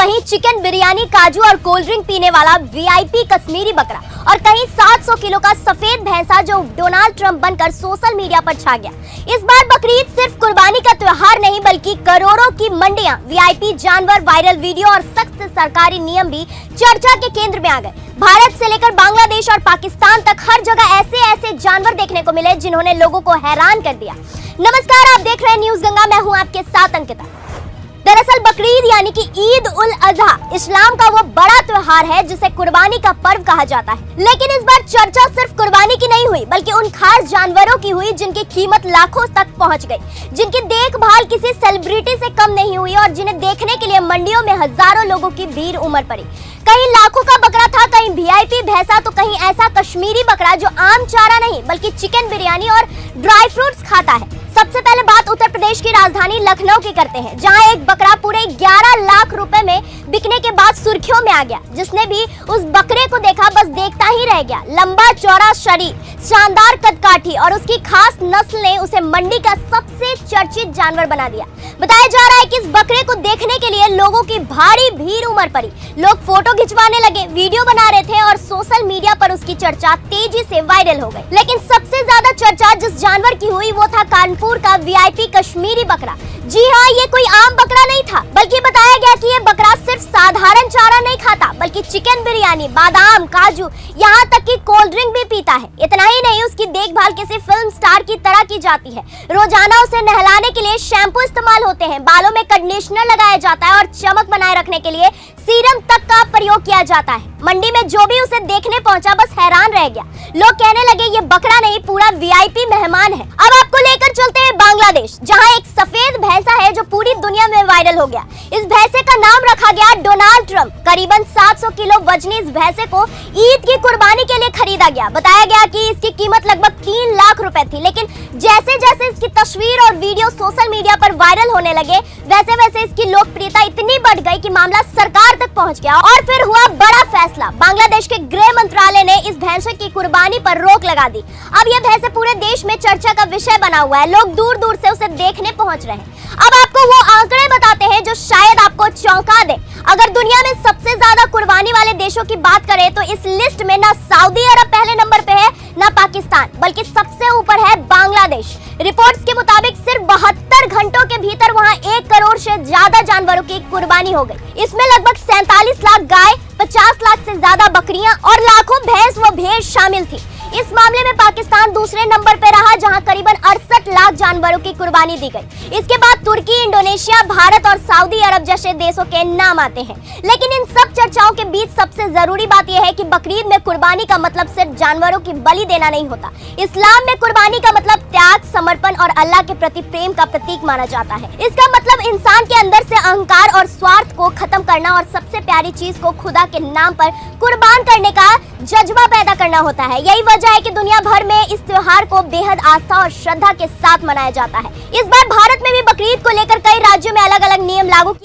कहीं चिकन बिरयानी, काजू और कोल्ड ड्रिंक पीने वाला वीआईपी कश्मीरी बकरा और कहीं 700 किलो का सफेद भैंसा जो डोनाल्ड ट्रंप बनकर सोशल मीडिया पर छा गया। इस बार बकरीद सिर्फ कुर्बानी का त्योहार नहीं बल्कि करोड़ों की मंडियां, वीआईपी जानवर, वायरल वीडियो और सख्त सरकारी नियम भी चर्चा के केंद्र में आ गए। भारत से लेकर बांग्लादेश और पाकिस्तान तक हर जगह ऐसे जानवर देखने को मिले जिन्होंने लोगों को हैरान कर दिया। नमस्कार, आप देख रहे हैं न्यूज गंगा, मैं हूं आपके साथ अंकिता। दरअसल बकरीद यानी कि ईद उल अजहा इस्लाम का वो बड़ा त्योहार है जिसे कुर्बानी का पर्व कहा जाता है। लेकिन इस बार चर्चा सिर्फ कुर्बानी की नहीं हुई बल्कि उन खास जानवरों की हुई जिनकी कीमत लाखों तक पहुंच गई, जिनकी देखभाल किसी सेलिब्रिटी से कम नहीं हुई और जिन्हें देखने के लिए मंडियों में हजारों लोगों की भीड़ उमड़ पड़ी। कहीं लाखों का बकरा था, कहीं वीआईपी भैंसा, तो कहीं ऐसा कश्मीरी बकरा जो आम चारा नहीं बल्कि चिकन बिरयानी और ड्राई फ्रूट्स खाता है। सबसे पहले बात उत्तर प्रदेश की राजधानी लखनऊ की करते हैं, जहां एक बकरा पूरे 11 लाख रुपए में बिकने के बाद सुर्खियों में आ गया। जिसने भी उस बकरे को देखा बस देखता ही रह गया। लंबा चौड़ा शरीर, शानदार कदकाठी और उसकी खास नस्ल ने उसे मंडी का सबसे चर्चित जानवर बना दिया। बताया जा रहा है कि इस बकरे को देखने के लिए लोगों की भारी भीड़ उमड़ पड़ी। लोग फोटो खिंचवाने लगे, वीडियो बना रहे थे और सोशल मीडिया पर उसकी चर्चा तेजी से वायरल हो गई। लेकिन सबसे ज्यादा चर्चा जिस जानवर की हुई वो था कानपुर का वीआईपी कश्मीरी बकरा। जी हाँ, ये कोई आम बकरा नहीं था, बल्कि बताया गया कि ये बकरा सिर्फ साधारण चारा नहीं खाता बल्कि चिकन बिरयानी, बादाम, काजू, यहाँ तक कि कोल्ड ड्रिंक भी पीता है। इतना ही नहीं, उसकी देखभाल किसी फिल्म स्टार की तरह की जाती है। रोजाना उसे नहलाने के लिए शैम्पू इस्तेमाल होते हैं, बालों में कंडीशनर लगाया जाता है और चमक बनाए रखने के लिए सीरम तक का प्रयोग किया जाता है। मंडी में जो भी उसे देखने पहुंचा बस हैरान रह गया। लोग कहने लगे ये बकरा नहीं, पूरा वीआईपी मेहमान है। अब आपको लेकर चलते हैं बांग्लादेश, जहां एक सफेद भैंसा है जो पूरी दुनिया में वायरल हो गया। इस भैंसे का नाम रखा गया डोनाल्ड ट्रंप। करीबन 700 किलो वजनी इस भैंसे को ईद की कुर्बानी के लिए खरीदा गया। बताया गया कि इसकी कीमत लगभग 3 लाख रुपए थी। लेकिन जैसे जैसे इसकी तस्वीर और वीडियो सोशल मीडिया पर वायरल होने लगे वैसे वैसे इसकी लोकप्रियता इतनी बढ़ गई कि मामला सरकार तक पहुंच गया और फिर हुआ बड़ा फैसला। बांग्लादेश के गृह मंत्रालय ने इस भैंसे की कुर्बानी पर रोक लगा दी। अब यह भैंसे पूरे देश में चर्चा का विषय बना हुआ है। लोग दूर दूर से उसे देखने पहुंच रहे हैं। अब आपको वो आंकड़े बताते हैं जो शायद आपको चौंका दे। अगर दुनिया में सबसे ज्यादा कुर्बानी वाले देशों की बात करें तो इस लिस्ट में ना सऊदी अरब पहले नंबर पे है, ना पाकिस्तान, बल्कि सबसे ऊपर है बांग्लादेश। रिपोर्ट्स के मुताबिक सिर्फ 72 घंटों के भीतर वहां 1 करोड़ से ज्यादा जानवरों की कुर्बानी हो गई। इसमें लगभग 47 लाख गाय, 50 लाख से ज्यादा बकरियां और लाखों भैंस व भेड़ शामिल थी। इस मामले में पाकिस्तान दूसरे नंबर पर रहा, जहां करीबन 68 लाख जानवरों की कुर्बानी दी गई। इसके बाद तुर्की, इंडोनेशिया, भारत और सऊदी अरब जैसे देशों के नाम आते हैं। लेकिन इन सब चर्चाओं के बीच सबसे जरूरी बात यह है कि बकरीद में कुर्बानी का मतलब सिर्फ जानवरों की बलि देना नहीं होता। इस्लाम में कुर्बानी का मतलब त्याग, समर्पण और अल्लाह के प्रति प्रेम का प्रतीक माना जाता है। इसका मतलब इंसान के अंदर से अहंकार और स्वार्थ को खत्म करना और सबसे प्यारी चीज को खुदा के नाम पर कुर्बान करने का जज्बा पैदा करना होता है। यही वजह है कि दुनिया भर में इस त्योहार को बेहद आस्था और श्रद्धा के साथ मनाया जाता है। इस बार भारत में भी बकरीद को लेकर कई राज्यों में अलग अलग नियम लागू किए